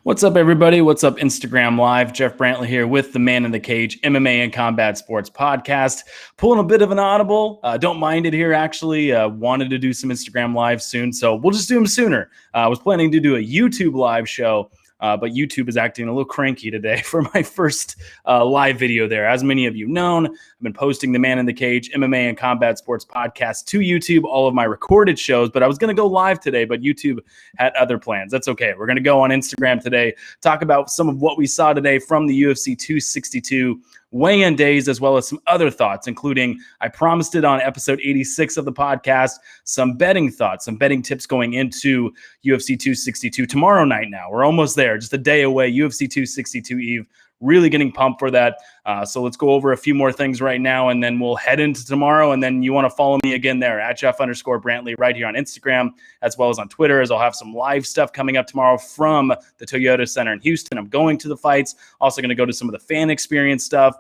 What's up, everybody? What's up, Instagram Live? Jeff Brantley here with the Man in the Cage MMA and Combat Sports Podcast. Pulling a bit of an audible. Don't mind it here, actually. Wanted to do some Instagram Live soon, so we'll just do them sooner. I was planning to do a YouTube live show, but YouTube is acting a little cranky today for my first live video there. As many of you know, I've been posting the Man in the Cage MMA and Combat Sports Podcast to YouTube, all of my recorded shows, but I was going to go live today, but YouTube had other plans. That's okay. We're going to go on Instagram today, talk about some of what we saw today from the UFC 262 weigh-in days, as well as some other thoughts, including, I promised it on episode 86 of the podcast, some betting thoughts, some betting tips going into UFC 262 tomorrow night now. We're almost there, just a day away, UFC 262 Eve. Really getting pumped for that. So let's go over a few more things right now, and then we'll head into tomorrow. And then you want to follow me again there at Jeff_Brantley right here on Instagram, as well as on Twitter, as I'll have some live stuff coming up tomorrow from the Toyota Center in Houston. I'm going to the fights. Also going to go to some of the fan experience stuff.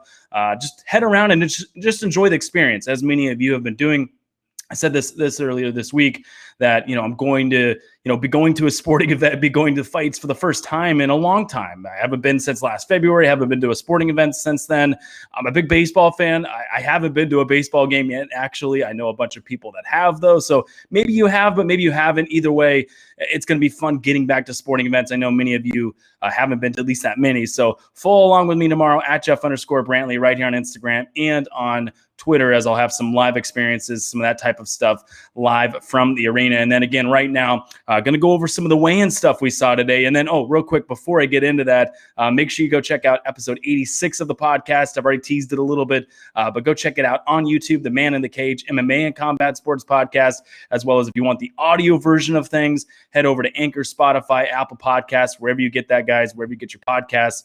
Just head around and just enjoy the experience, as many of you have been doing. I said this earlier this week that, I'm going to, be going to a sporting event, be going to fights for the first time in a long time. I haven't been since last February. I haven't been to a sporting event since then. I'm a big baseball fan. I haven't been to a baseball game yet, actually. I know a bunch of people that have, though. So maybe you have, but maybe you haven't. Either way, it's going to be fun getting back to sporting events. I know many of you haven't been to at least that many. So follow along with me tomorrow at Jeff_Brantley right here on Instagram and on Twitter, as I'll have some live experiences, some of that type of stuff live from the arena. And then again, right now, going to go over some of the weigh-in stuff we saw today. And then, real quick, before I get into that, make sure you go check out episode 86 of the podcast. I've already teased it a little bit, but go check it out on YouTube, the Man in the Cage MMA and Combat Sports Podcast, as well as if you want the audio version of things, head over to Anchor, Spotify, Apple Podcasts, wherever you get that, guys, wherever you get your podcasts.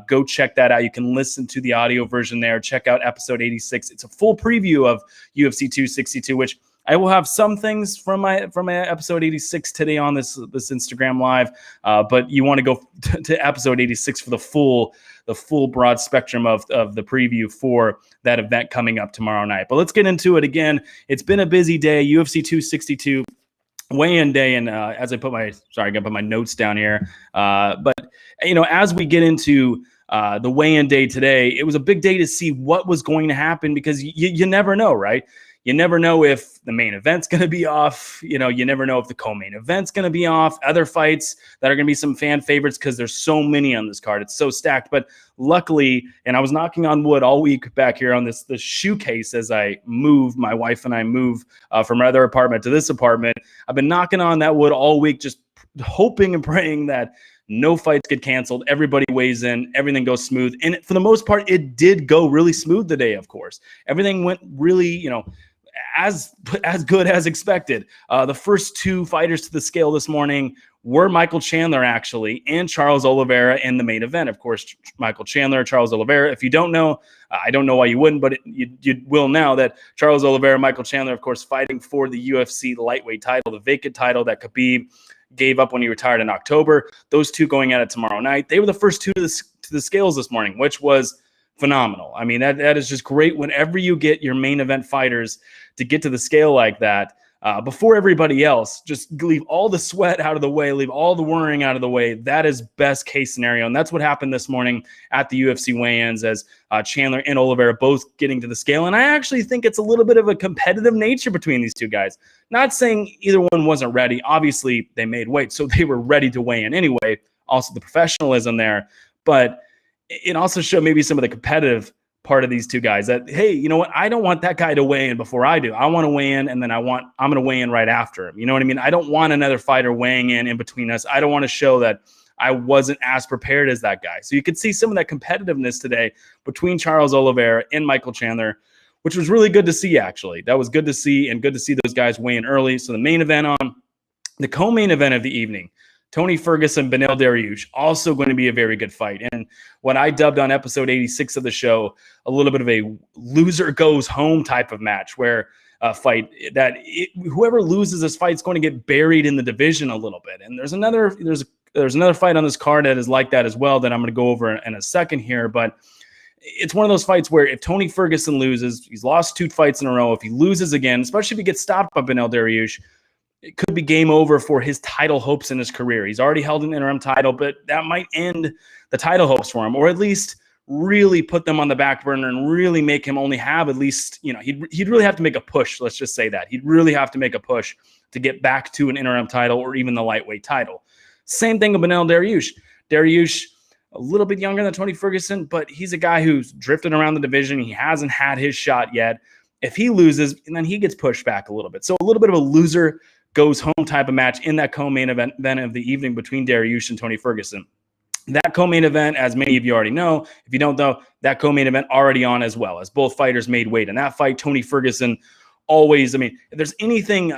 Go check that out. You can listen to the audio version there. Check out episode 86. It's a full preview of UFC 262, which I will have some things from my episode 86 today on this Instagram Live, but you want to go to episode 86 for the full broad spectrum of the preview for that event coming up tomorrow night. But let's get into it again. It's been a busy day, UFC 262 weigh-in day, and as I got to put my notes down here. But as we get into the weigh-in day today, it was a big day to see what was going to happen, because you never know, right? You never know if the main event's going to be off. You never know if the co-main event's going to be off. Other fights that are going to be some fan favorites, because there's so many on this card. It's so stacked. But luckily, and I was knocking on wood all week back here on this shoe case as my wife and I move from our other apartment to this apartment. I've been knocking on that wood all week, just hoping and praying that no fights get canceled. Everybody weighs in. Everything goes smooth. And for the most part, it did go really smooth today, of course. Everything went really, as good as expected. The first two fighters to the scale this morning were Michael Chandler, actually, and Charles Oliveira in the main event. Of course, Michael Chandler, Charles Oliveira. If you don't know, I don't know why you wouldn't, but you will now that Charles Oliveira, Michael Chandler, of course, fighting for the UFC lightweight title, the vacant title that Khabib gave up when he retired in October. Those two going at it tomorrow night. They were the first two to the scales this morning, which was phenomenal. I mean, that is just great whenever you get your main event fighters to get to the scale like that before everybody else. Just leave all the sweat out of the way, leave all the worrying out of the way. That is best case scenario. And that's what happened this morning at the UFC weigh-ins, as Chandler and Oliveira both getting to the scale. And I actually think it's a little bit of a competitive nature between these two guys. Not saying either one wasn't ready. Obviously, they made weight, so they were ready to weigh in anyway. Also, the professionalism there. But it also showed maybe some of the competitive part of these two guys that, hey, you know what? I don't want that guy to weigh in before I do. I want to weigh in, and then I'm going to weigh in right after him. You know what I mean? I don't want another fighter weighing in between us. I don't want to show that I wasn't as prepared as that guy. So you could see some of that competitiveness today between Charles Oliveira and Michael Chandler, which was really good to see, actually. That was good to see, and good to see those guys weigh in early. So the main event on the co-main event of the evening, Tony Ferguson, Beneil Dariush, also going to be a very good fight. And what I dubbed on episode 86 of the show, a little bit of a loser goes home type of match, where a fight that whoever loses this fight is going to get buried in the division a little bit. And there's another fight on this card that is like that as well, that I'm going to go over in a second here. But it's one of those fights where if Tony Ferguson loses, he's lost 2 fights in a row. If he loses again, especially if he gets stopped by Beneil Dariush, it could be game over for his title hopes in his career. He's already held an interim title, but that might end the title hopes for him, or at least really put them on the back burner and really make him only have at least, he'd really have to make a push. Let's just say that. He'd really have to make a push to get back to an interim title or even the lightweight title. Same thing with Beneil Dariush. Dariush, a little bit younger than Tony Ferguson, but he's a guy who's drifted around the division. He hasn't had his shot yet. If he loses, and then he gets pushed back a little bit. So a little bit of a loser goes home type of match in that co-main event of the evening between Dariush and Tony Ferguson. That co-main event, as many of you already know, if you don't know, that co-main event already on as well, as both fighters made weight. In that fight, Tony Ferguson always, if there's anything,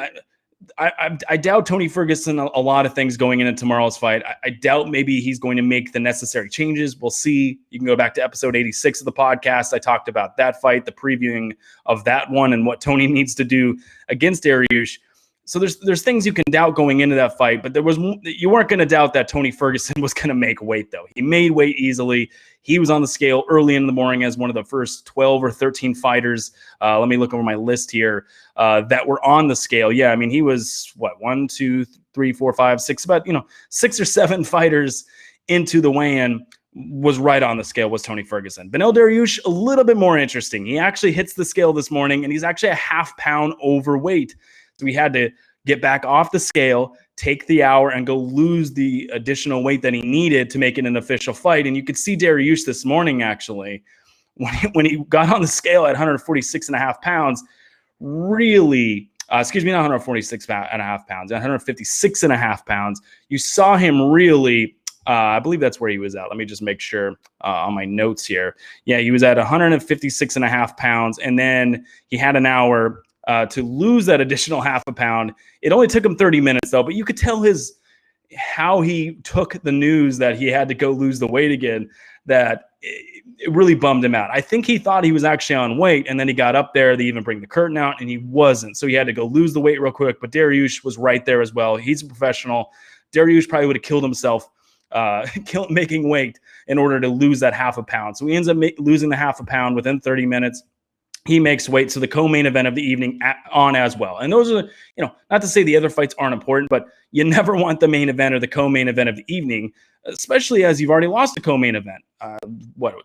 I doubt Tony Ferguson a lot of things going into tomorrow's fight. I doubt maybe he's going to make the necessary changes. We'll see. You can go back to episode 86 of the podcast. I talked about that fight, the previewing of that one, and what Tony needs to do against Dariush. So there's things you can doubt going into that fight, but you weren't going to doubt that Tony Ferguson was going to make weight, though. He made weight easily. He was on the scale early in the morning as one of the first 12 or 13 fighters. Let me look over my list here that were on the scale. Yeah, he was, 1, 2, 3, 4, 5, 6, about 6 or 7 fighters into the weigh-in was right on the scale was Tony Ferguson. Beneil Dariush, a little bit more interesting. He actually hits the scale this morning, and he's actually a half pound overweight. So we had to get back off the scale, take the hour, and go lose the additional weight that he needed to make it an official fight. And you could see Dariush this morning, actually, when he got on the scale at 146.5 pounds, really, not 146.5 pounds, 156.5 pounds. You saw him really, I believe that's where he was at. Let me just make sure on my notes here. Yeah, he was at 156.5 pounds, and then he had an hour to lose that additional half a pound. It only took him 30 minutes, though, but you could tell how he took the news that he had to go lose the weight again, that it really bummed him out. I think he thought he was actually on weight, and then he got up there. They even bring the curtain out, and he wasn't. So he had to go lose the weight real quick, but Dariush was right there as well. He's a professional. Dariush probably would have killed himself making weight in order to lose that half a pound. So he ends up losing the half a pound within 30 minutes. He makes weight. So the co-main event of the evening on as well. And those are, not to say the other fights aren't important, but you never want the main event or the co-main event of the evening, especially as you've already lost the co-main event. A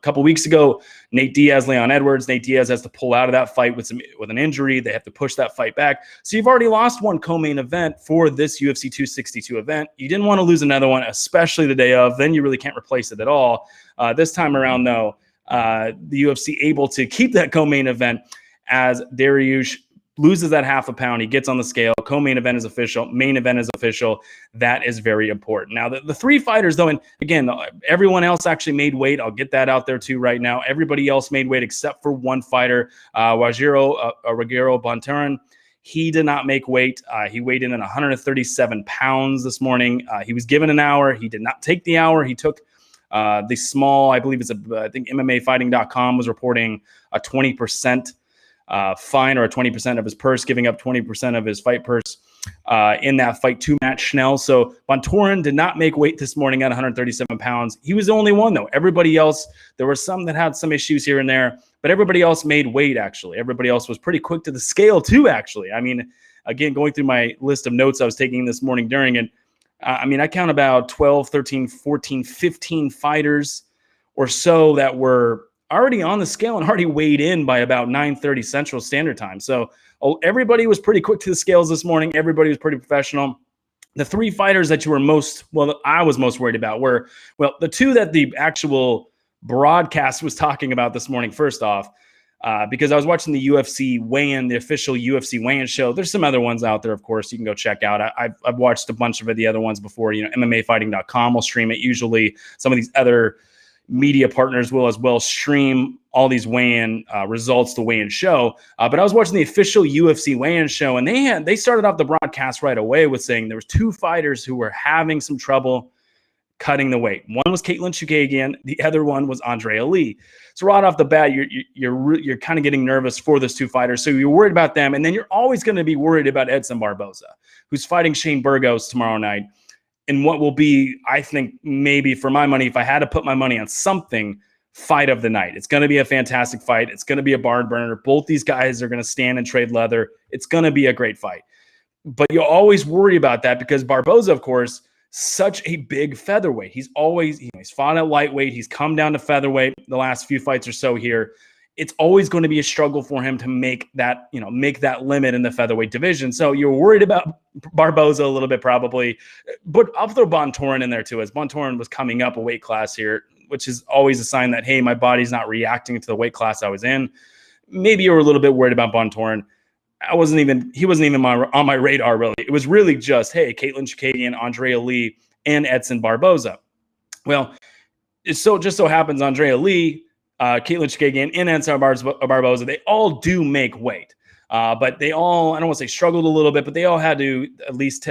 couple weeks ago, Nate Diaz, Leon Edwards. Nate Diaz has to pull out of that fight with an injury. They have to push that fight back. So you've already lost one co-main event for this UFC 262 event. You didn't want to lose another one, especially the day of. Then you really can't replace it at all. This time around, though, the UFC able to keep that co-main event as Dariush loses that half a pound. He gets on the scale. Co-main event is official. Main event is official. That is very important. Now, the 3 fighters, though, and again, everyone else actually made weight. I'll get that out there, too, right now. Everybody else made weight except for one fighter, Wajiro Bontorin. He did not make weight. He weighed in at 137 pounds this morning. He was given an hour. He did not take the hour. He took the small, I believe I think MMAfighting.com was reporting a 20% fine, or a 20% of his purse, giving up 20% of his fight purse in that fight to Matt Schnell. So Bontorin did not make weight this morning at 137 pounds. He was the only one, though. Everybody else, there were some that had some issues here and there, but everybody else made weight, actually. Everybody else was pretty quick to the scale, too, actually. Again, going through my list of notes I was taking this morning during it, I count about 12, 13, 14, 15 fighters or so that were already on the scale and already weighed in by about 9:30 Central Standard Time. So everybody was pretty quick to the scales this morning. Everybody was pretty professional. The 3 fighters that I was most worried about were, the 2 that the actual broadcast was talking about this morning, first off, because I was watching the UFC weigh-in, the official UFC weigh-in show. There's some other ones out there, of course, you can go check out. I've watched a bunch of the other ones before. MMAfighting.com will stream it. Usually some of these other media partners will as well stream all these weigh-in results, the weigh-in show. But I was watching the official UFC weigh-in show, and they started off the broadcast right away with saying there was 2 fighters who were having some trouble cutting the weight. One was Caitlin Chukagian. The other one was Andrea Lee. So right off the bat, you're kind of getting nervous for those 2 fighters. So you're worried about them. And then you're always going to be worried about Edson Barboza, who's fighting Shane Burgos tomorrow night in what will be, I think, maybe for my money, if I had to put my money on something, fight of the night. It's going to be a fantastic fight. It's going to be a barn burner. Both these guys are going to stand and trade leather. It's going to be a great fight. But you always worry about that because Barboza, of course, such a big featherweight. He's always, he's fought at lightweight. He's come down to featherweight the last few fights or so here. It's always going to be a struggle for him to make that limit in the featherweight division. So you're worried about Barboza a little bit probably, but I'll throw Bontorin in there too, as Bontorin was coming up a weight class here, which is always a sign that, hey, my body's not reacting to the weight class I was in. Maybe you were a little bit worried about Bontorin. He wasn't even on my radar, really. It was really just, hey, Caitlin Chookagian, Andrea Lee, and Edson Barboza. Well, it just so happens Andrea Lee, Caitlin Chookagian, and Edson Barboza, they all do make weight. But they all, I don't want to say struggled a little bit, but they all had to at least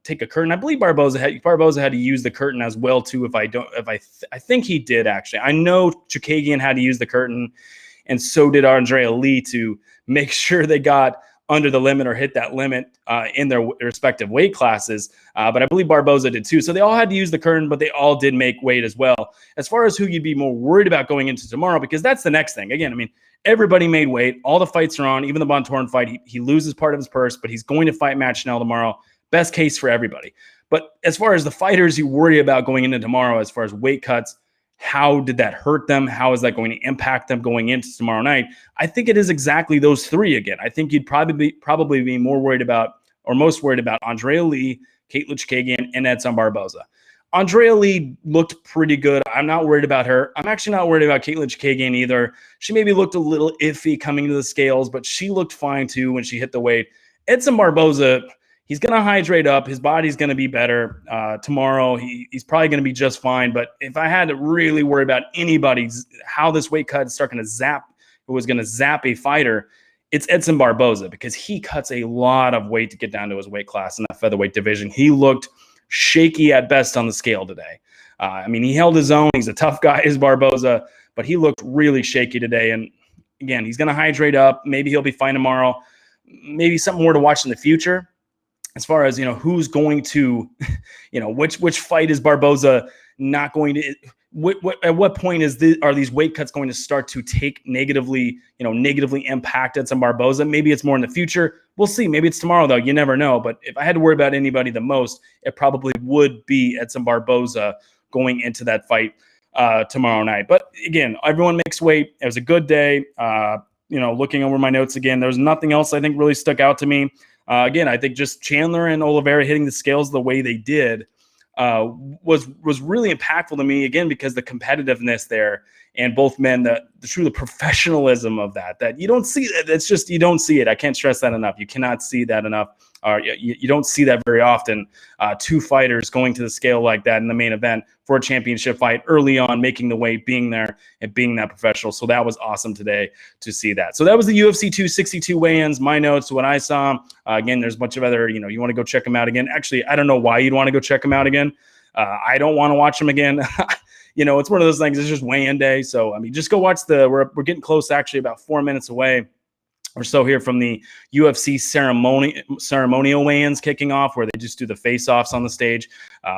take a curtain. I believe Barboza had to use the curtain as well too. I think he did actually. I know Chookagian had to use the curtain, and so did Andrea Lee to make sure they got under the limit or hit that limit in their respective weight classes. But I believe Barboza did too. So they all had to use the curtain, but they all did make weight as well. As far as who you'd be more worried about going into tomorrow, because that's the next thing. Again, I mean, everybody made weight. All the fights are on. Even the Bontorin fight, he loses part of his purse, but he's going to fight Matt Schnell tomorrow. Best case for everybody. But as far as the fighters you worry about going into tomorrow, as far as weight cuts, how did that hurt them? How is that going to impact them going into tomorrow night? I think it is exactly those three again. I think you'd probably be more worried about, or most worried about, Andrea Lee, Caitlin Chookagian, and Edson Barboza. Andrea Lee looked pretty good. I'm not worried about her. I'm actually not worried about Caitlin Chookagian either. She maybe looked a little iffy coming to the scales, but she looked fine too when she hit the weight. Edson Barboza, he's going to hydrate up. His body's going to be better tomorrow. He's probably going to be just fine. But if I had to really worry about anybody's, how this weight cut is starting to zap, who was going to zap a fighter, it's Edson Barboza, because he cuts a lot of weight to get down to his weight class in that featherweight division. He looked shaky at best on the scale today. I mean, he held his own. He's a tough guy, is Barboza, but he looked really shaky today. And again, he's going to hydrate up. Maybe he'll be fine tomorrow. Maybe something more to watch in the future. As far as, who's going to, which fight is Barboza not going to, at what point are these weight cuts going to start to take negatively impact Edson Barboza? Maybe it's more in the future. We'll see. Maybe it's tomorrow, though. You never know. But if I had to worry about anybody the most, it probably would be Edson Barboza going into that fight tomorrow night. But again, everyone makes weight. It was a good day. Looking over my notes again, there was nothing else I think really stuck out to me. Again, I think just Chandler and Oliveira hitting the scales the way they did was really impactful to me, again, because the competitiveness there, and both men, the true professionalism of that you don't see. It's just, you don't see it. I can't stress that enough. You cannot see that enough. You don't see that very often. Two fighters going to the scale like that in the main event for a championship fight early on, making the weight, being there, and being that professional. So that was awesome today to see that. So that was the UFC 262 weigh-ins. My notes, what I saw. Again, there's a bunch of other, you want to go check them out again. Actually, I don't know why you'd want to go check them out again. I don't want to watch them again. It's one of those things. It's just weigh-in day. So, I mean, just go watch we're getting close, actually, about 4 minutes away or so here from the UFC ceremonial weigh-ins kicking off, where they just do the face-offs on the stage.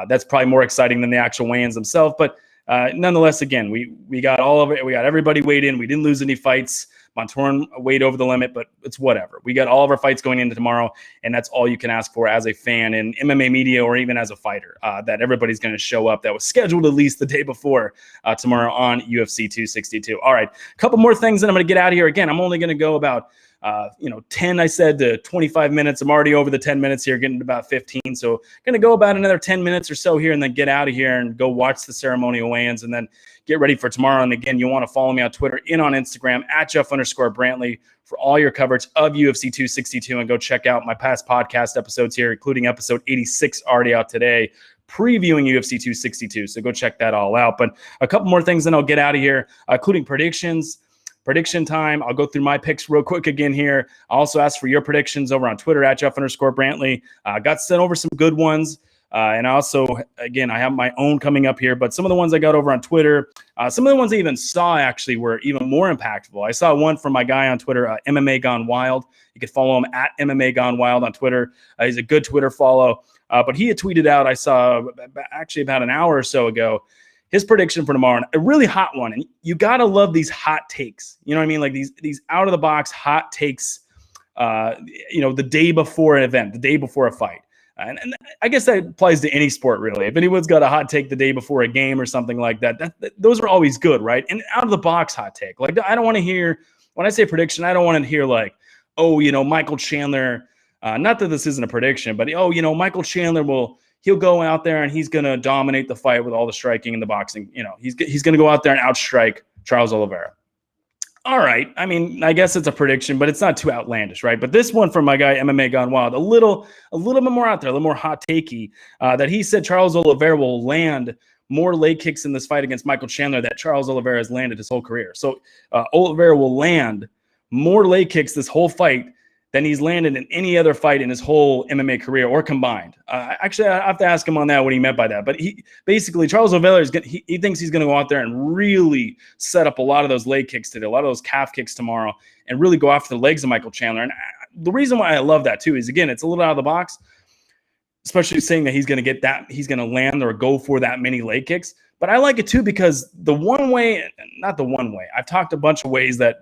That's probably more exciting than the actual weigh-ins themselves. But nonetheless, again, we got all of it. We got everybody weighed in. We didn't lose any fights. Bontorin weighed over the limit, but it's whatever. We got all of our fights going into tomorrow, and that's all you can ask for as a fan in MMA media, or even as a fighter, that everybody's going to show up. That was scheduled at least the day before tomorrow on UFC 262. All right, a couple more things, and I'm going to get out of here. Again, I'm only going to go about 10, I said, to 25 minutes. I'm already over the 10 minutes here, getting to about 15. So going to go about another 10 minutes or so here, and then get out of here and go watch the ceremonial weigh-ins, and then get ready for tomorrow. And again, you want to follow me on Twitter and on Instagram at Jeff_Brantley for all your coverage of UFC 262. And go check out my past podcast episodes here, including episode 86 already out today, previewing UFC 262. So go check that all out. But a couple more things, then I'll get out of here, including predictions. Prediction time. I'll go through my picks real quick again here. I also asked for your predictions over on Twitter at Jeff_Brantley. Got sent over some good ones. And also, again, I have my own coming up here, but some of the ones I got over on Twitter, some of the ones I even saw actually were even more impactful. I saw one from my guy on Twitter, MMA Gone Wild. You can follow him at MMA Gone Wild on Twitter. He's a good Twitter follow. But he had tweeted out, I saw actually about an hour or so ago, his prediction for tomorrow, a really hot one. And you got to love these hot takes. You know what I mean? Like these out of the box hot takes, the day before an event, the day before a fight. And I guess that applies to any sport, really. If anyone's got a hot take the day before a game or something like that, those are always good, right? And out of the box hot take. Like, I don't want to hear, when I say prediction, I don't want to hear like, oh, Michael Chandler, not that this isn't a prediction, but, Michael Chandler he'll go out there and he's going to dominate the fight with all the striking and the boxing. He's going to go out there and outstrike Charles Oliveira. All right. I mean, I guess it's a prediction, but it's not too outlandish, right? But this one from my guy, MMA Gone Wild, a little bit more out there, a little more hot takey, that he said Charles Oliveira will land more leg kicks in this fight against Michael Chandler that Charles Oliveira has landed his whole career. So Oliveira will land more leg kicks this whole fight than he's landed in any other fight in his whole MMA career or combined. Actually, I have to ask him on that what he meant by that. But Charles Oliveira he thinks he's going to go out there and really set up a lot of those leg kicks today, a lot of those calf kicks tomorrow, and really go after the legs of Michael Chandler. And the reason why I love that too is, again, it's a little out of the box, especially saying that he's going to land or go for that many leg kicks. But I like it too because I've talked a bunch of ways that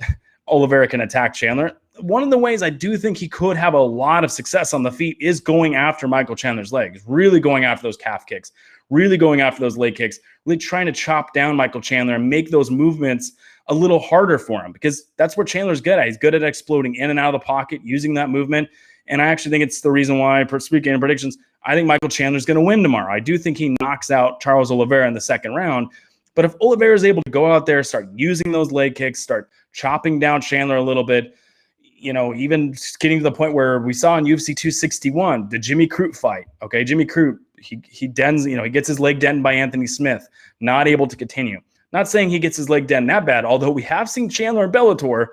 Oliveira can attack Chandler. One of the ways I do think he could have a lot of success on the feet is going after Michael Chandler's legs, really going after those calf kicks, really going after those leg kicks, really trying to chop down Michael Chandler and make those movements a little harder for him, because that's what Chandler's good at. He's good at exploding in and out of the pocket, using that movement. And I actually think it's the reason why, speaking in predictions, I think Michael Chandler's going to win tomorrow. I do think he knocks out Charles Oliveira in the second round. But if Oliveira is able to go out there, start using those leg kicks, start chopping down Chandler a little bit, even getting to the point where we saw in UFC 261, the Jimmy Crute fight. Okay, Jimmy Crute, he dens, he gets his leg dented by Anthony Smith, not able to continue. Not saying he gets his leg dented that bad, although we have seen Chandler in Bellator.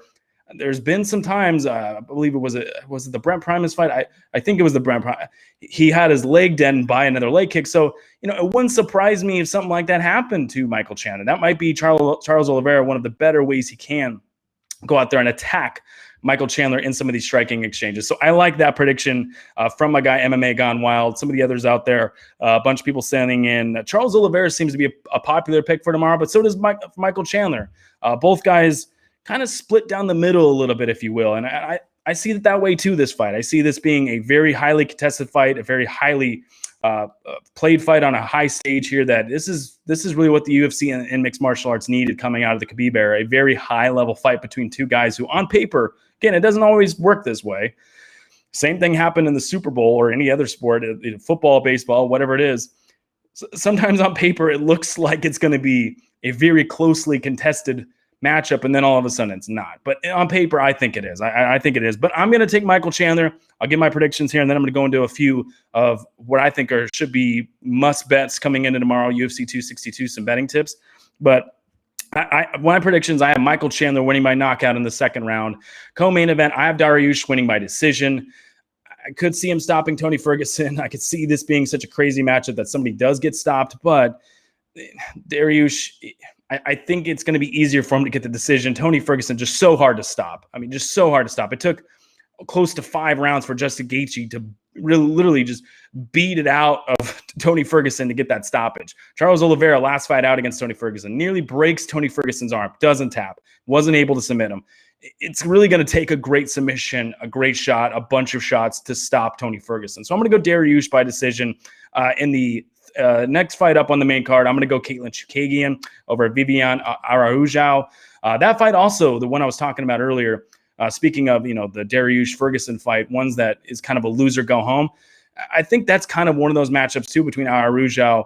There's been some times, I believe was it the Brent Primus fight? I think it was the Brent Primus. He had his leg dented by another leg kick. So, it wouldn't surprise me if something like that happened to Michael Chandler. That might be Charles Oliveira, one of the better ways he can go out there and attack Michael Chandler in some of these striking exchanges. So I like that prediction from my guy, MMA Gone Wild. Some of the others out there, a bunch of people sending in. Charles Oliveira seems to be a popular pick for tomorrow, but so does Michael Chandler. Both guys kind of split down the middle a little bit, if you will. And I see it that way too, this fight. I see this being a very highly contested fight, a very highly played fight on a high stage here. That this is really what the UFC and mixed martial arts needed coming out of the Khabib era, a very high-level fight between two guys who, on paper, again, it doesn't always work this way. Same thing happened in the Super Bowl or any other sport, football, baseball, whatever it is. Sometimes on paper, it looks like it's going to be a very closely contested matchup, and then all of a sudden it's not. But on paper, I think it is. I think it is. But I'm going to take Michael Chandler. I'll give my predictions here, and then I'm going to go into a few of what I think should be must bets coming into tomorrow, UFC 262, some betting tips. But my predictions, I have Michael Chandler winning by knockout in the second round. Co-main event, I have Dariush winning by decision. I could see him stopping Tony Ferguson. I could see this being such a crazy matchup that somebody does get stopped. But Dariush, I think it's going to be easier for him to get the decision. Tony Ferguson, just so hard to stop. I mean, just so hard to stop. It took close to 5 rounds for Justin Gaethje to literally just beat it out of Tony Ferguson to get that stoppage. Charles Oliveira, last fight out against Tony Ferguson, nearly breaks Tony Ferguson's arm, doesn't tap, wasn't able to submit him. It's really going to take a great submission, a great shot, a bunch of shots to stop Tony Ferguson. So I'm going to go Dariush by decision. In the next fight up on the main card, I'm going to go Caitlin Chukagian over Viviane Araújo. That fight also, the one I was talking about earlier, speaking of, the Dariush Ferguson fight, ones that is kind of a loser go home. I think that's kind of one of those matchups too between Araújo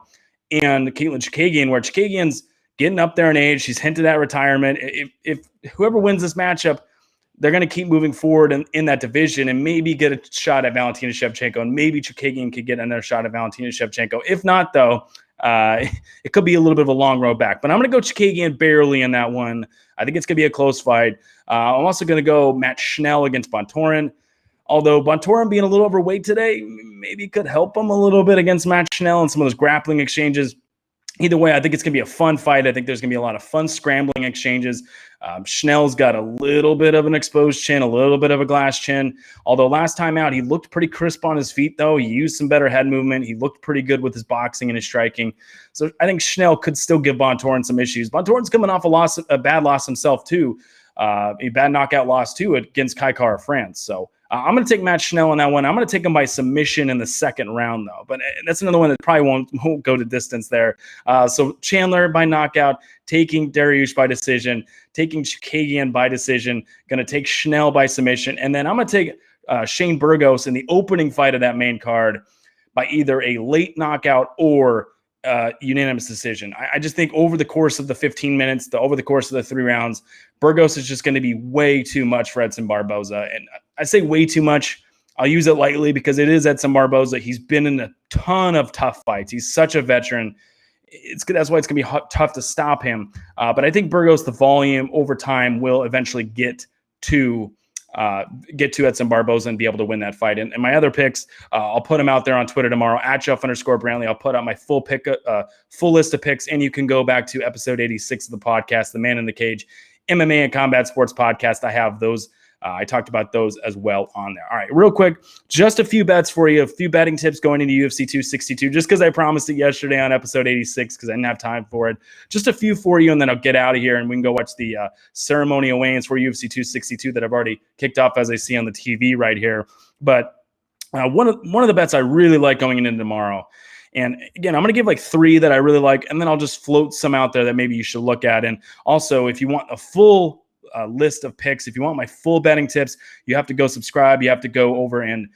and Caitlin Chukagian, where Chukagian's getting up there in age. She's hinted at retirement. If whoever wins this matchup, they're going to keep moving forward in that division and maybe get a shot at Valentina Shevchenko, and maybe Chukagian could get another shot at Valentina Shevchenko. If not, though, it could be a little bit of a long road back. But I'm going to go Chukagian barely in that one. I think it's going to be a close fight. I'm also going to go Matt Schnell against Bontorin. Although Bontorin being a little overweight today maybe could help him a little bit against Matt Schnell and some of those grappling exchanges. Either way, I think it's going to be a fun fight. I think there's going to be a lot of fun scrambling exchanges. Schnell's got a little bit of an exposed chin, a little bit of a glass chin. Although last time out, he looked pretty crisp on his feet, though. He used some better head movement. He looked pretty good with his boxing and his striking. So I think Schnell could still give Bontorin some issues. Bontorin's coming off a bad loss himself, too. A bad knockout loss, too, against Kai Kara France. So I'm going to take Matt Schnell on that one. I'm going to take him by submission in the second round, though. But that's another one that probably won't go to distance there. So Chandler by knockout, taking Dariush by decision, taking Chookagian by decision, going to take Schnell by submission. And then I'm going to take Shane Burgos in the opening fight of that main card by either a late knockout or unanimous decision. I just think over the course of the 15 minutes, over the course of the 3 rounds, Burgos is just going to be way too much for Edson Barboza. And I say way too much. I'll use it lightly because it is Edson Barboza. He's been in a ton of tough fights. He's such a veteran. That's why it's going to be tough to stop him. But I think Burgos, the volume over time, will eventually get to Edson Barboza and be able to win that fight. And my other picks, I'll put them out there on Twitter tomorrow at Jeff_Brantley. I'll put out my full list of picks, and you can go back to episode 86 of the podcast, The Man in the Cage, MMA and Combat Sports Podcast. I have those. I talked about those as well on there. All right, real quick, just a few bets for you, a few betting tips going into UFC 262, just because I promised it yesterday on episode 86 because I didn't have time for it. Just a few for you, and then I'll get out of here and we can go watch the ceremonial weigh-ins for UFC 262 that I've already kicked off as I see on the TV right here. But one of the bets I really like going into tomorrow, and again, I'm going to give like 3 that I really like, and then I'll just float some out there that maybe you should look at. And also, if you want a full list of picks, if you want my full betting tips, you have to go subscribe. You have to go over and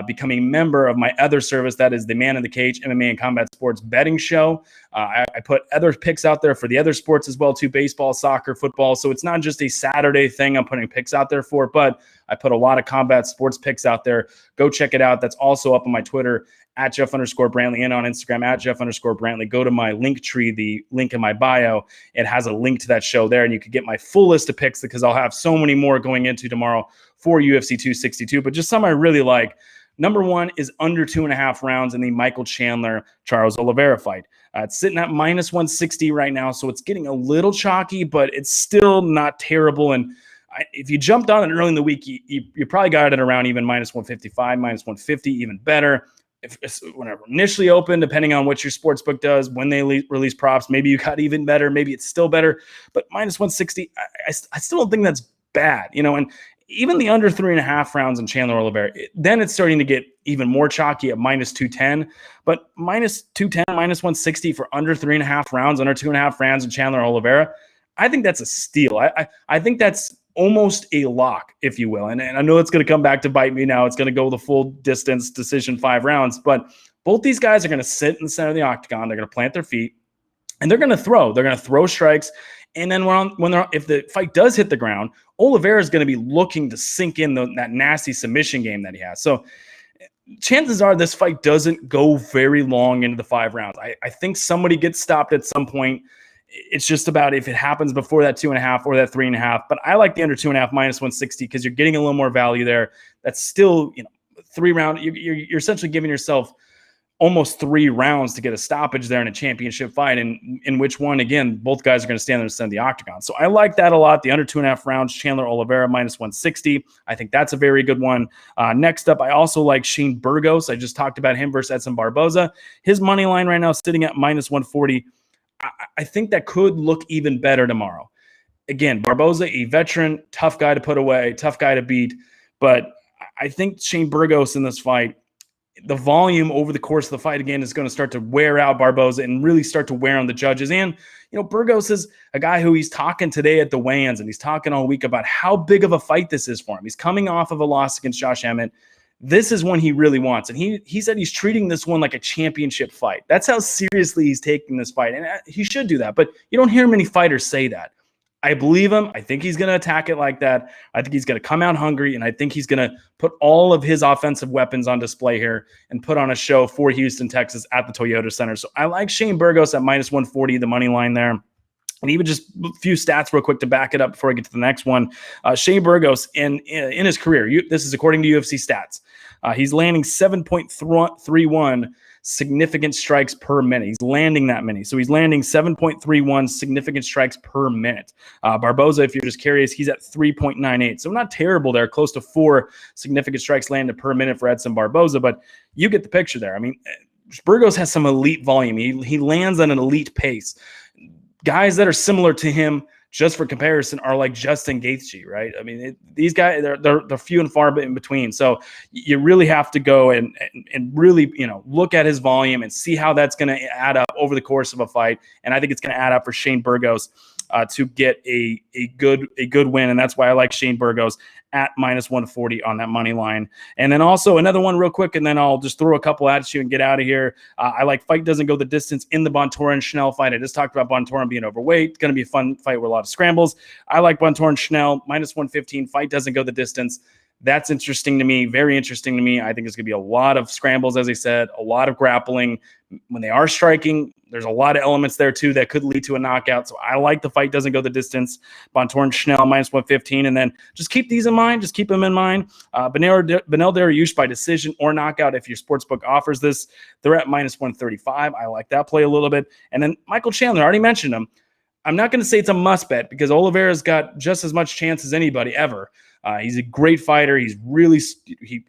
become a member of my other service. That is the Man in the Cage MMA and Combat Sports betting show. I put other picks out there for the other sports as well, too, baseball, soccer, football. So it's not just a Saturday thing I'm putting picks out there for, but I put a lot of combat sports picks out there. Go check it out. That's also up on my Twitter at Jeff_Brantley and on Instagram at Jeff_Brantley. Go to my link tree, the link in my bio. It has a link to that show there, and you can get my full list of picks because I'll have so many more going into tomorrow for UFC 262. But just some I really like. Number 1 is under 2.5 rounds in the Michael Chandler Charles Oliveira fight. It's sitting at minus 160 right now, so it's getting a little chalky, but it's still not terrible. And if you jumped on it early in the week, you probably got it around even minus 155, minus 150, even better. Whenever initially open, depending on what your sportsbook does, when they release props, maybe you got even better, maybe it's still better. But minus 160, I still don't think that's bad, and even the under 3.5 rounds in Chandler Oliveira, then it's starting to get even more chalky at minus 210. But minus 210, minus 160 for under 3.5 rounds, under 2.5 rounds in Chandler Oliveira, I think that's a steal. I think that's almost a lock, if you will. And I know it's going to come back to bite me now. It's going to go the full distance decision 5 rounds. But both these guys are going to sit in the center of the octagon. They're going to plant their feet, and they're going to throw. They're going to throw strikes. And then if the fight does hit the ground, Oliveira is going to be looking to sink in that nasty submission game that he has. So chances are this fight doesn't go very long into the 5 rounds. I think somebody gets stopped at some point. It's just about if it happens before that 2.5 or that 3.5. But I like the under 2.5 minus 160 because you're getting a little more value there. That's still, 3 round. You're essentially giving yourself almost 3 rounds to get a stoppage there in a championship fight, and in which one, again, both guys are going to stand there and send the octagon. So I like that a lot. The under 2.5 rounds, Chandler Oliveira minus 160. I think that's a very good one. Next up, I also like Shane Burgos. I just talked about him versus Edson Barboza. His money line right now sitting at minus 140. I think that could look even better tomorrow. Again, Barboza, a veteran, tough guy to put away, tough guy to beat. But I think Shane Burgos in this fight, the volume over the course of the fight, again, is going to start to wear out Barboza and really start to wear on the judges. And, Burgos is a guy who he's talking today at the weigh-ins, and he's talking all week about how big of a fight this is for him. He's coming off of a loss against Josh Emmett. This is one he really wants. And he said he's treating this one like a championship fight. That's how seriously he's taking this fight. And he should do that. But you don't hear many fighters say that. I believe him. I think he's going to attack it like that. I think he's going to come out hungry, and I think he's going to put all of his offensive weapons on display here and put on a show for Houston, Texas at the Toyota Center. So I like Shane Burgos at minus 140, the money line there. And even just a few stats real quick to back it up before I get to the next one. Shane Burgos, in his career, this is according to UFC stats. He's landing 7.31 significant strikes per minute. He's landing that many. So he's landing 7.31 significant strikes per minute. Barboza, if you're just curious, he's at 3.98. So not terrible there, close to 4 significant strikes landed per minute for Edson Barboza, but you get the picture there. I mean, Burgos has some elite volume. He lands at an elite pace. Guys that are similar to him, just for comparison, are like Justin Gaethje, right? I mean, these guys, they're few and far in between. So you really have to go and really, look at his volume and see how that's going to add up over the course of a fight. And I think it's going to add up for Shane Burgos to get a good win. And that's why I like Shane Burgos at -140 on that money line. And then also another one real quick, and then I'll just throw a couple at you and get out of here. I like fight doesn't go the distance in the Bontorin Schnell fight. I just talked about Bontorin being overweight. It's going to be a fun fight with a lot of scrambles. I like Bontorin Schnell -115. Fight doesn't go the distance. That's interesting to me, very interesting to me. I think it's going to be a lot of scrambles, as I said, a lot of grappling. When they are striking, there's a lot of elements there, too, that could lead to a knockout. So I like the fight doesn't go the distance. Bontorin Schnell, -115. And then just keep these in mind. Just keep them in mind. Beneil Dariush by decision or knockout, if your sportsbook offers this, they're at -135. I like that play a little bit. And then Michael Chandler, I already mentioned him. I'm not going to say it's a must bet because Oliveira's got just as much chance as anybody ever. He's a great fighter. He's really he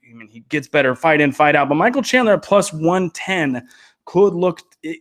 gets better fight in, fight out. But Michael Chandler at +110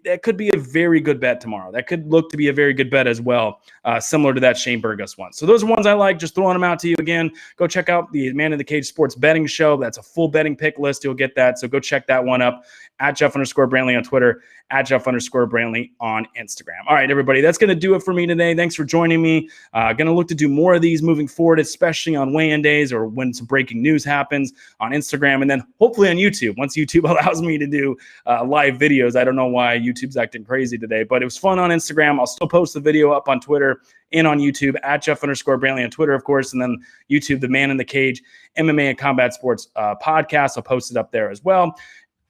that could be a very good bet tomorrow. That could look to be a very good bet as well, similar to that Shane Burgos one. So those are ones I like, just throwing them out to you again. Go check out the Man in the Cage Sports Betting Show. That's a full betting pick list. You'll get that. So go check that one up at Jeff_Brantley on Twitter, at Jeff_Brantley on Instagram. All right, everybody, that's going to do it for me today. Thanks for joining me. Going to look to do more of these moving forward, especially on weigh-in days or when some breaking news happens on Instagram, and then hopefully on YouTube. Once YouTube allows me to do live videos. I don't know why YouTube's acting crazy today, but it was fun on Instagram. I'll still post the video up on Twitter and on YouTube at Jeff_Brantley on Twitter, of course, and then YouTube, the Man in the Cage MMA and Combat Sports podcast. I'll post it up there as well.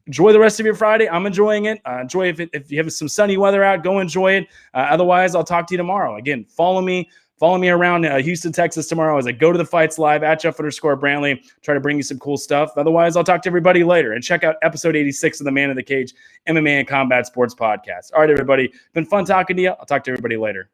Enjoy the rest of your Friday. I'm enjoying it. Enjoy if you have some sunny weather out, go enjoy it. Otherwise, I'll talk to you tomorrow. Again, follow me around Houston, Texas tomorrow as I go to the fights live at Jeff_Brantley. Try to bring you some cool stuff. Otherwise, I'll talk to everybody later. And check out episode 86 of the Man in the Cage MMA and Combat Sports podcast. All right, everybody. Been fun talking to you. I'll talk to everybody later.